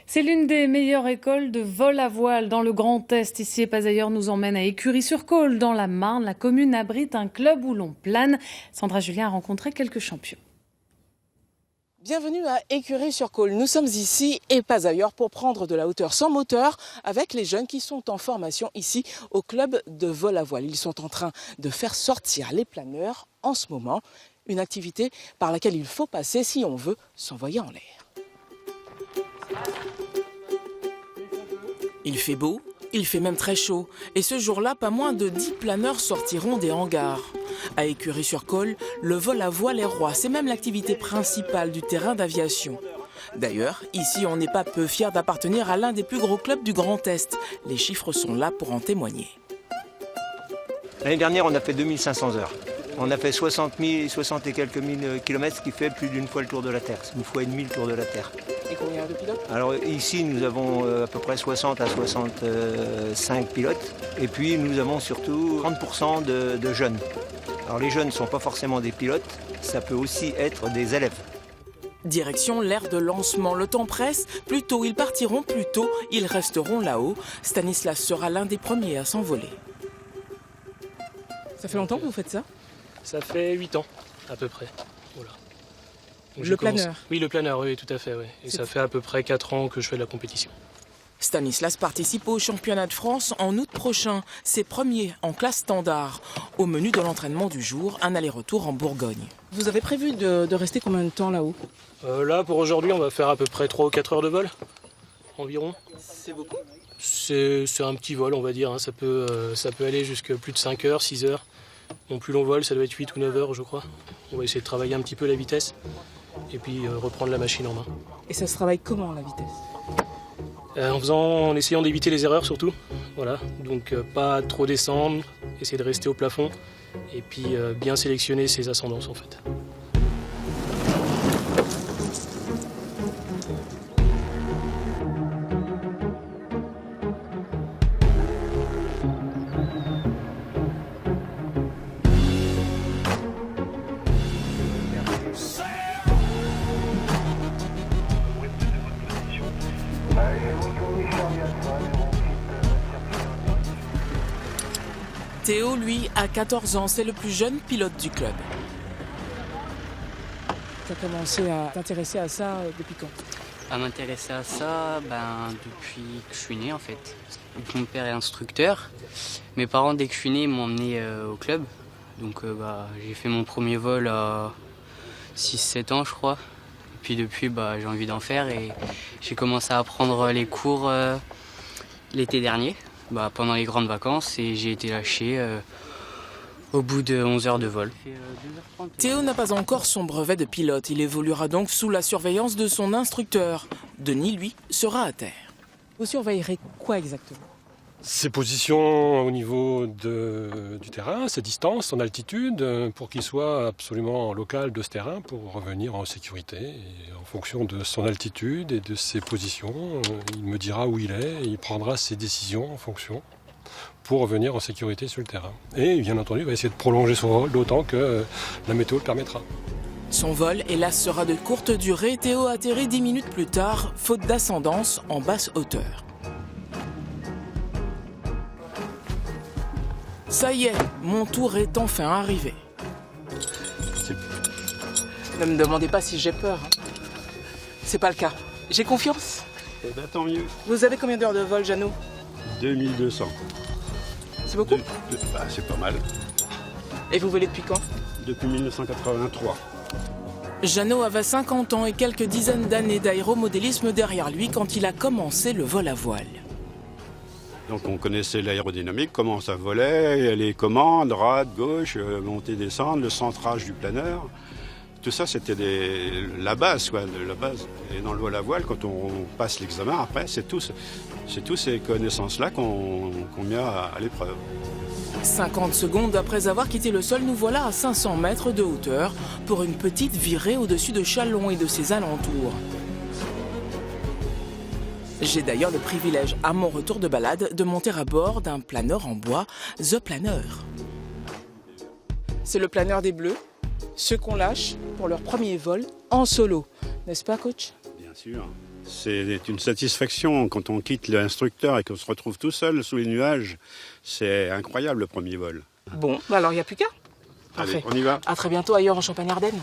C'est l'une des meilleures écoles de vol à voile dans le Grand Est. Ici et pas ailleurs nous emmène à Écury-sur-Cole, dans la Marne. La commune abrite un club où l'on plane. Sandra Julien a rencontré quelques champions. Bienvenue à Écury-sur-Cole. Nous sommes ici et pas ailleurs pour prendre de la hauteur sans moteur avec les jeunes qui sont en formation ici au club de vol à voile. Ils sont en train de faire sortir les planeurs en ce moment. Une activité par laquelle il faut passer si on veut s'envoyer en l'air. Il fait beau, il fait même très chaud. Et ce jour-là, pas moins de 10 planeurs sortiront des hangars. À Écury-sur-Cole, le vol à voile est roi. C'est même l'activité principale du terrain d'aviation. D'ailleurs, ici, on n'est pas peu fiers d'appartenir à l'un des plus gros clubs du Grand Est. Les chiffres sont là pour en témoigner. L'année dernière, on a fait 2500 heures. On a fait 60 et quelques mille kilomètres, ce qui fait plus d'une fois le tour de la Terre. C'est une fois et demie le tour de la Terre. Et combien de pilotes? Alors ici, nous avons à peu près 60 à 65 pilotes. Et puis, nous avons surtout 30% de jeunes. Alors les jeunes ne sont pas forcément des pilotes, ça peut aussi être des élèves. Direction l'aire de lancement. Le temps presse. Plus tôt, ils partiront, plus tôt, ils resteront là-haut. Stanislas sera l'un des premiers à s'envoler. Ça fait longtemps que vous faites ça? Ça fait 8 ans, à peu près. Voilà. Donc le planeur? Oui, le planeur, oui, tout à fait. Oui. Et ça fait à peu près 4 ans que je fais de la compétition. Stanislas participe au championnat de France en août prochain. C'est premier en classe standard. Au menu de l'entraînement du jour, un aller-retour en Bourgogne. Vous avez prévu de rester combien de temps là-haut? Là, pour aujourd'hui, on va faire à peu près 3 ou 4 heures de vol, environ. C'est beaucoup? C'est un petit vol, on va dire. Hein. Ça peut aller jusqu'à plus de 5 heures, 6 heures. Mon plus long vol, ça doit être 8 ou 9 heures, je crois. On va essayer de travailler un petit peu la vitesse et puis reprendre la machine en main. Et ça se travaille comment, la vitesse? En essayant d'éviter les erreurs surtout. Voilà. Donc pas trop descendre, essayer de rester au plafond et puis bien sélectionner ses ascendances en fait. Théo, lui, a 14 ans. C'est le plus jeune pilote du club. Tu as commencé à t'intéresser à ça depuis quand? À m'intéresser à ça, depuis que je suis né en fait. Mon père est instructeur. Mes parents, dès que je suis né, m'ont emmené au club. Donc j'ai fait mon premier vol à 6-7 ans je crois. Et puis depuis, j'ai envie d'en faire et j'ai commencé à prendre les cours l'été dernier. Pendant les grandes vacances et j'ai été lâché au bout de 11 heures de vol. Théo n'a pas encore son brevet de pilote. Il évoluera donc sous la surveillance de son instructeur. Denis, lui, sera à terre. Vous surveillerez quoi exactement? Ses positions au niveau du terrain, ses distances, son altitude, pour qu'il soit absolument local de ce terrain pour revenir en sécurité. Et en fonction de son altitude et de ses positions, il me dira où il est et il prendra ses décisions en fonction pour revenir en sécurité sur le terrain. Et bien entendu, il va essayer de prolonger son vol d'autant que la météo le permettra. Son vol, hélas, sera de courte durée. Théo atterrit 10 minutes plus tard, faute d'ascendance en basse hauteur. Ça y est, mon tour est enfin arrivé. Ne me demandez pas si j'ai peur. C'est pas le cas. J'ai confiance. Eh ben tant mieux. Vous avez combien d'heures de vol, Jeannot? 2200. C'est beaucoup? C'est pas mal. Et vous volez depuis quand? Depuis 1983. Jeannot avait 50 ans et quelques dizaines d'années d'aéromodélisme derrière lui quand il a commencé le vol à voile. Donc on connaissait l'aérodynamique, comment ça volait, les commandes, droite, gauche, monter, descendre, le centrage du planeur. Tout ça, c'était la base, quoi, la base. Et dans le vol à voile, quand on passe l'examen, après, c'est toutes ces connaissances-là qu'on met à l'épreuve. 50 secondes après avoir quitté le sol, nous voilà à 500 mètres de hauteur pour une petite virée au-dessus de Châlons et de ses alentours. J'ai d'ailleurs le privilège, à mon retour de balade, de monter à bord d'un planeur en bois, The Planeur. C'est le planeur des Bleus, ceux qu'on lâche pour leur premier vol en solo. N'est-ce pas, coach? Bien sûr. C'est une satisfaction quand on quitte l'instructeur et qu'on se retrouve tout seul sous les nuages. C'est incroyable le premier vol. Bon, bah alors il n'y a plus qu'à. Allez, Parfait. on y va. À très bientôt ailleurs en Champagne-Ardenne.